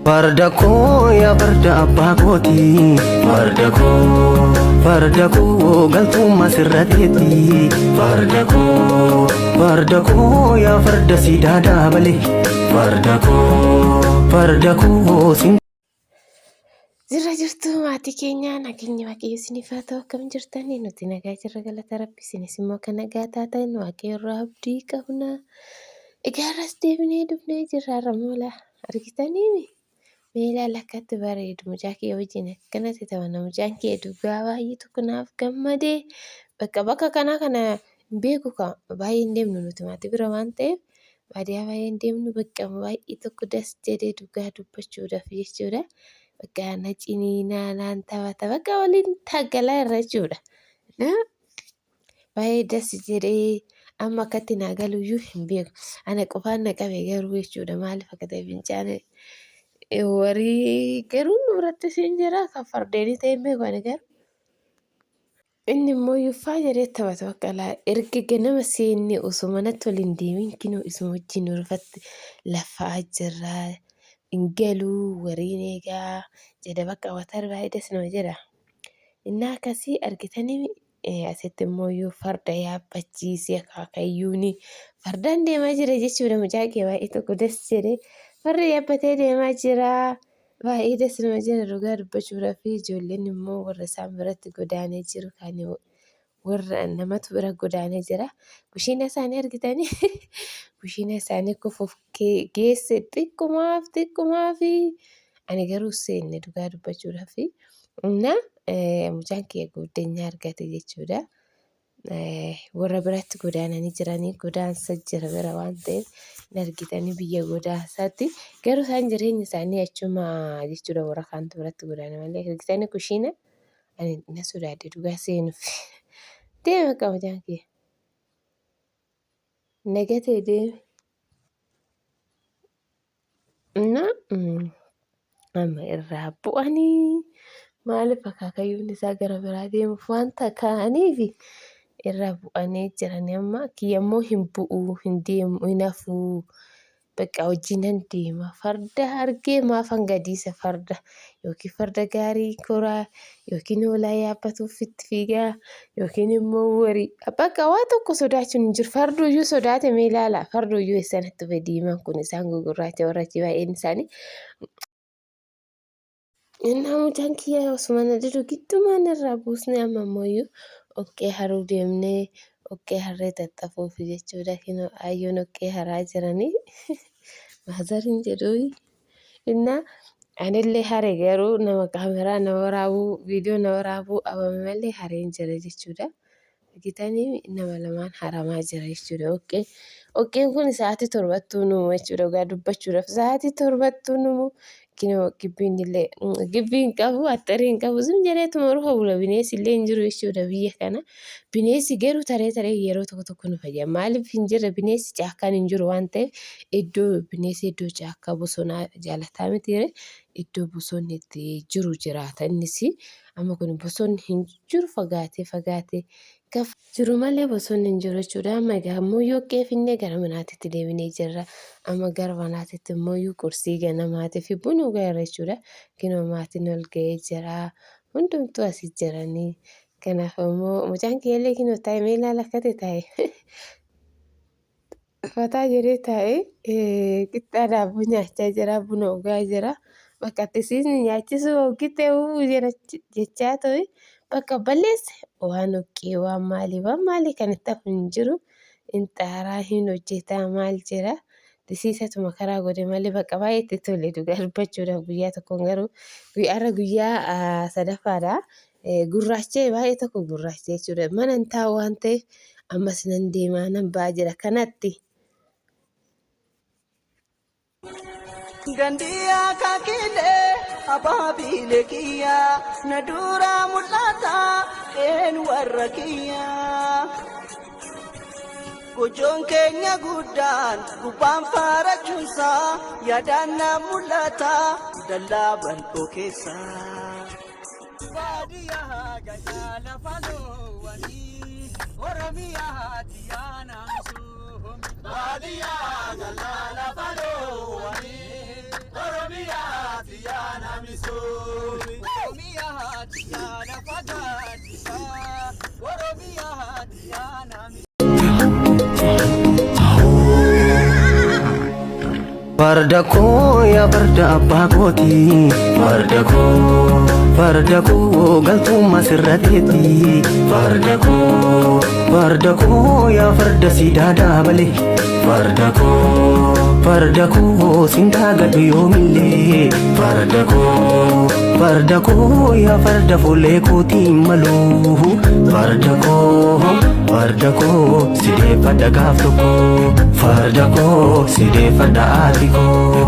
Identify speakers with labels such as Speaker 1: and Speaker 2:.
Speaker 1: Fardako ya farda abbaa kooti Fardako galtuma sirrateeti Fardako ya farda siidaa daabale Fardako sin
Speaker 2: Jirra jirtu maatii keenya nageenya waaqayyo isiniif haa ta'u akkam jirtanii nuti nagaa jirra galata rabbi isinis immoo kan nagaa taatan waaqayyo irraa abdii qabna. Egaa irras deebinee dhufnee jirra ramoola argitanii meelaa lakkatti bareedu mucaa kee wajjin akkanatti taphana mucaan kee dhugaa baay'ee tokko naaf gammadee bakka kana hin beeku baay'ee hin deemnu nuti maatii bira waan ta'eef baadiyyaa baay'ee hin deemnu bakka baay'ee tokko das jedhee dhugaa dubbachuudhaaf jechuudha. Bakka na ciniinaa naan taphata bakka waliin taggalaa irra jechuudha. Baay'ee das jedhee amma akkatti naa galuyyuu hin beeku. Ana qofaan na qabe garuu jechuudha maaliif akka ta'e fincaane warii garuu nu biratti siin jira kan fardeenii ta'e hin beeku ani garuu. Inni immoo yuuffaa jedhee taphata bakka erga ganama seenne osoo manatti waliin deemin kinoo isuma wajjin urfatti lafaa jirra. Ingaluu wariin egaa jedha bakka watar baay'ee nama jedha. Inni akkasii argitanii asitti immoo farda yaabbachiisee akaakayyuun fardaan deemaa jira jechuudha mucaa kee baay'ee tokko das jedhee farda yaabbatee deemaa jira. Baay'ee das nama jira dhugaa dubbachuudhaaf ijoolleen immoo warra isaan biratti godaanee jiru kan warra namatu bira godaanee jira. Kushiina isaanii argitanii kushiina isaanii kufuuf geesse xiqqumaafi ani garuu seenne dhugaa dubbachuudhaaf mucaan kee guddeenyaa argate jechuudha. Warra biratti godaananii jiranii godaansa jira bira waan ta'eef hin argitanii biyya godaansaatti garuu isaan jireenya isaanii achuma jechuudha warra kaantu biratti godaana malee argitanii kushiina ani na sodaadde dhugaa seenuuf deema qaba mucaan kee nagatee deeme. Amma irraa bu'anii maaliif akaakayyuun isaa gara biraa deemuuf wanta ka'aniif irraa bu'anii jiranii amma kiyyammoo hin bu'u hin deemu hin hafuu bakka wajjinan deema farda argee maafan gadiisa farda yookiin farda gaarii koraa yookiin hoolaa yaabbatuuf itti fiigaa yookiin immoo warii bakka waa tokko sodaachuun hin jiru farduuyyuu sodaate mee ilaala farduuyyuu eessanatti dhufe diimaan kun isaan gugurraacha warra achi baay'een isaanii. Inni mucaan kiyyaa osuma na didu giddumaan irraa buusnee amma ammoo okkee haruu deemnee okkee harree xaxxafuuf jechuudha. Kinoo ayyoon okkee haraa jiranii maazariin jedhu inna anillee hare garuu nama kaameraa nama waraabuu viidiyoo nama waraabuu abame malee hareen jira jechuudha. Argitanii nama lamaan haramaa jira jechuudha. Okkeen kun sa'aatii torbattuu numu jechuudha dhugaa dubbachuudhaaf sa'aatii torbattuu numu. Kinoo gibbiin qabu axxariin qabu sun jedheetuma rufa bula bineensi illee hin jiru jechuudha biyya kana. Bineensi garuu taree yeroo tokko nu fayyada. Maaliif hin jirre bineensi caakkaan hin jiru waan ta'eef bineensi iddoo caakkaa bosonaa jaalataa miti iddoo bosonni itti jiru jiraata innis amma kun bosonni hin jiru fagaatee gaafa jiru malee bosonni hin jiru jechuudha. Amma egaa ammoo yokkee finnee gara manaatitti deebinee jirra. Amma gara manaatitti immoo qursii ganamaatii fi buna dhugaa jechuudha. Kinoo maatiin ol ga'ee jira. Hundumtuu asii jiranii. Kanaaf immoo mucaan keellee kinoo taa'ee mee ilaala akkate taa'e. Fataa jedhee taa'ee qixxaa daabboo nyaachaa jira buna dhugaa jira. Bakka ittisiisni nyaachisuu hoogitee jechaa ta'e bakka balleesse waan okkee waan maalii kan itti hafu hin jiru. Inxaaraa hin hojjetaa maal jira. Disiisatuma karaa godhe malee bakka baay'ee itti tole dhugaa dubbachuudhaaf guyyaa tokkoon garuu guyyaa sadaffaadha. Gurraachee baay'ee tokko gurraachee jechuudha. Mana hin taa'u waan ta'eef ammas nan deemaa nan ba'aa jira kanatti.
Speaker 3: Gandiyaa kakilee abaabilee kiyyaa na duraa mul'ata warra kiyyaa. Gochoon keenya guddaan gubbaan faarachuunsaa yaadaan na mul'ata dallaa bal'oo keessa. Baadiyyaa gajaa lafa loowwanii Oromiyaa diyaanaan suun. Baadiyyaa gajaa lafa loowwanii Oromiyaa
Speaker 1: farda koo yaa farda abbaa kooti farda koo galtummaa sirrateeti farda koo yaa farda siidaa daabale farda koo sintaa gadhu yoomillee farda koo yaa farda fuullee kootiin maluu farda koo sideeffadha gaaf tokko farda koo sideeffadha aatii koo